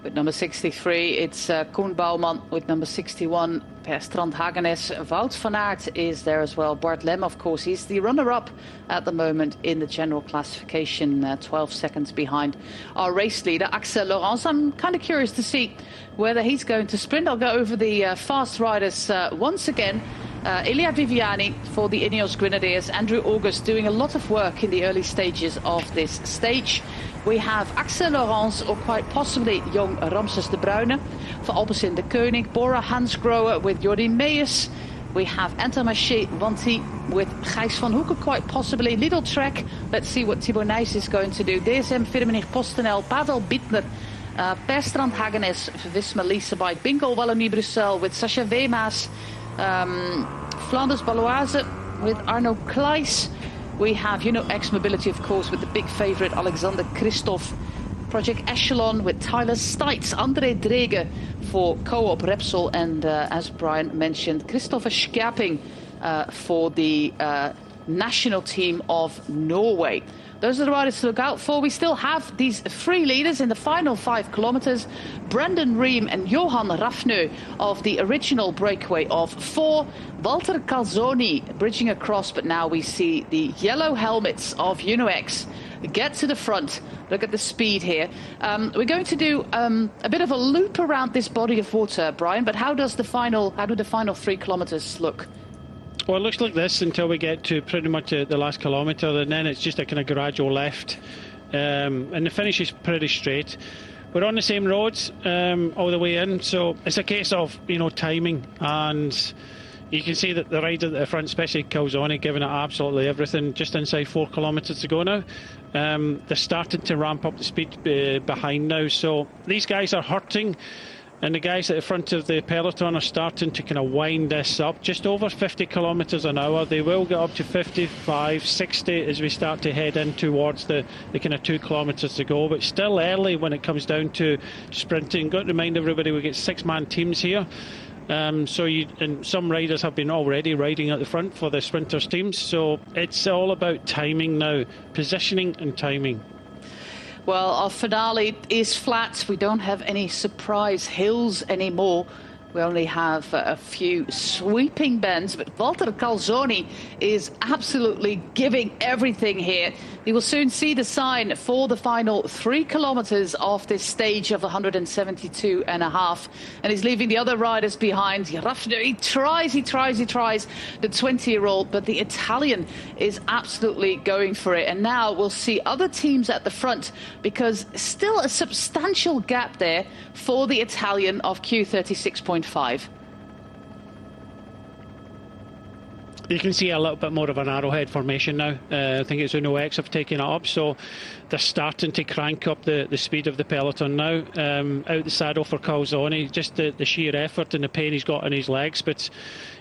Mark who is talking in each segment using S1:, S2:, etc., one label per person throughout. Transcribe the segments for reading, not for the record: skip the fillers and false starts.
S1: With number 63, it's Koen Bouwman. With number 61, Per Strand Hagenes. Wout van Aert is there as well. Bart Lem, of course, he's the runner-up at the moment in the general classification, 12 seconds behind our race leader, Axel Laurens. I'm kind of curious to see whether he's going to sprint. I'll go over the fast riders once again. Elia Viviani for the Ineos Grenadiers. Andrew August doing a lot of work in the early stages of this stage. We have Axel Laurens, or quite possibly young Ramses de Bruyne for Alpecin de Koning. Bora Hansgrohe with Jordi Meijers. We have Intermarché Wanty with Gijs van Hoeken, quite possibly. Lidl Trek, let's see what Thibaut Nys is going to do. DSM Firmenich PostNL, Pavel Bittner. Per Strand Hagenes, Visma Lease by Bingo Wallonie Brussels with Sascha Weemaas. Flanders Baloise with Arno Kleijs. We have Uno-X Mobility, of course, with the big favourite Alexander Kristoff. Project Echelon with Tyler Stites. André Drege for Co-op Repsol. And as Brian mentioned, Christopher Schjaping for the national team of Norway. Those are the riders to look out for. We still have these three leaders in the final 5 kilometers. Brendan Ream and Johan Rafneu of the original breakaway of 4. Walter Calzoni bridging across, but now we see the yellow helmets of Uno-X get to the front. Look at the speed here. We're going to do a bit of a loop around this body of water, Brian, but how do the final 3 kilometers look?
S2: Well, it looks like this until we get to pretty much the last kilometre, and then it's just a kind of gradual left, and the finish is pretty straight. We're on the same roads all the way in, so it's a case of timing, and you can see that the rider at the front, especially Calzoni, giving it absolutely everything. Just inside 4 kilometres to go now. They're starting to ramp up the speed behind now, so these guys are hurting. And the guys at the front of the peloton are starting to kind of wind this up, just over 50 kilometres an hour. They will get up to 55, 60 as we start to head in towards the kind of 2 kilometres to go. But still early when it comes down to sprinting. Got to remind everybody we get 6-man teams here. And some riders have been already riding at the front for the sprinters teams. So it's all about timing now, positioning and timing.
S1: Well, our finale is flat. We don't have any surprise hills anymore. We only have a few sweeping bends, but Walter Calzoni is absolutely giving everything here. We will soon see the sign for the final 3 kilometres of this stage of 172.5. And he's leaving the other riders behind. He tries, the 20-year-old, but the Italian is absolutely going for it. And now we'll see other teams at the front, because still a substantial gap there for the Italian of Q36.5.
S2: You can see a little bit more of an arrowhead formation now. I think it's Uno-X have taken it up, so they're starting to crank up the speed of the peloton now. Out the saddle for Calzoni, just the sheer effort and the pain he's got in his legs. But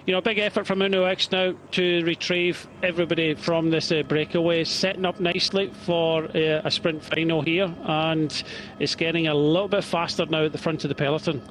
S2: big effort from Uno-X now to retrieve everybody from this breakaway, setting up nicely for a sprint final here, and it's getting a little bit faster now at the front of the peloton.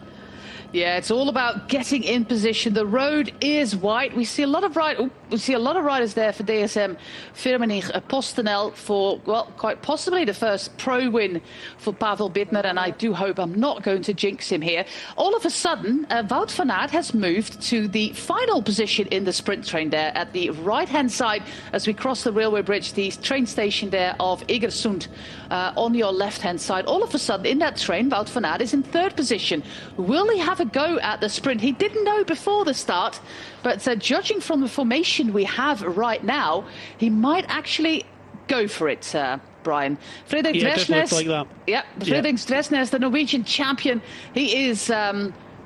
S1: Yeah, it's all about getting in position. The road is wide. We see a lot of riders there for DSM Firmenich PostNL for, well, quite possibly the first pro win for Pavel Bittner, and I do hope I'm not going to jinx him here. All of a sudden, Wout van Aert has moved to the final position in the sprint train there at the right-hand side as we cross the railway bridge, the train station there of Egersund on your left-hand side. All of a sudden, in that train, Wout van Aert is in 3rd position. Will he have a go at the sprint? He didn't know before the start, but judging from the formation we have right now, he might actually go for it, Brian. Frederik Dresnes,
S2: like that.
S1: Frederik Dresnes, the Norwegian champion, he is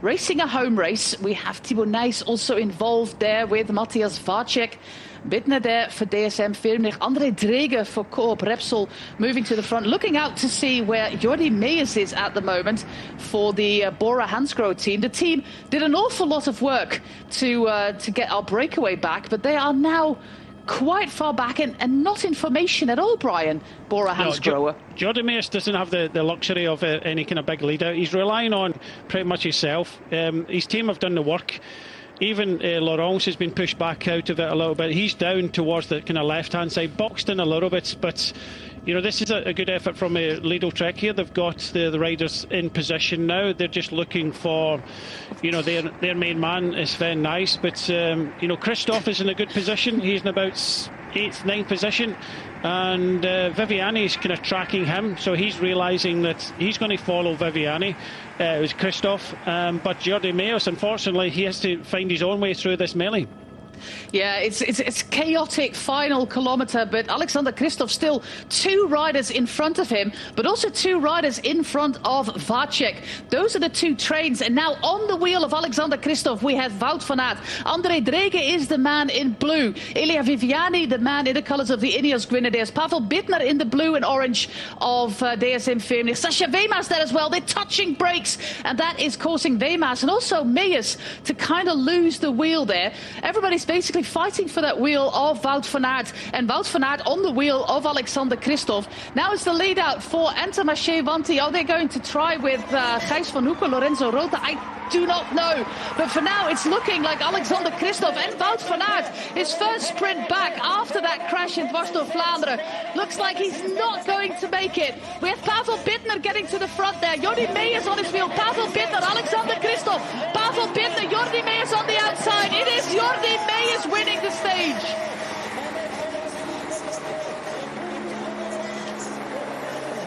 S1: racing a home race. We have Thibaut Nys also involved there with Matthias Vacek. Bittner there for DSM Firmenich. André Drege for Co-op Repsol moving to the front, looking out to see where Jordi Meijers is at the moment for the Bora Hansgrohe team. The team did an awful lot of work to get our breakaway back, but they are now quite far back and not in formation at all, Brian. Bora Hansgrohe.
S2: Jordi Meijers doesn't have the luxury of any kind of big lead out. He's relying on pretty much himself. His team have done the work. Even Laurens has been pushed back out of it a little bit. He's down towards the kind of left-hand side, boxed in a little bit, but this is a good effort from Lido Trek here. They've got the riders in position now. They're just looking for, their main man is Sven Nys. But, Christoph is in a good position. He's in about 8th, 9th position. And Viviani is kind of tracking him. So he's realising that he's going to follow Viviani. It was Christoph. But Jordi Meeus, unfortunately, he has to find his own way through this melee.
S1: Yeah, it's chaotic final kilometre, but Alexander Kristoff still 2 riders in front of him, but also 2 riders in front of Vacek. Those are the 2 trains, and now on the wheel of Alexander Kristoff we have Wout van Aert. André Drege is the man in blue. Elia Viviani, the man in the colours of the Ineos Grenadiers. Pavel Bittner in the blue and orange of DSM Firmenich. Sascha Weema's there as well. They're touching brakes, and that is causing Weema's and also Meeus to kind of lose the wheel there. Everybody's basically fighting for that wheel of Wout van Aert, and Wout van Aert on the wheel of Alexander Kristoff. Now it's the lead out for Entermarché Vanti. Are they going to try with Gijs van Hoeken, Lorenzo Rota? I do not know, but for now it's looking like Alexander Kristoff and Wout van Aert, his first sprint back after that crash in Dwars door Vlaanderen. Looks like he's not going to make it. We have Pavel Bittner getting to the front there. Jordi Meeus on his wheel. Pavel Bittner, Alexander Kristoff, Pavel Bittner, Jordi Meeus on the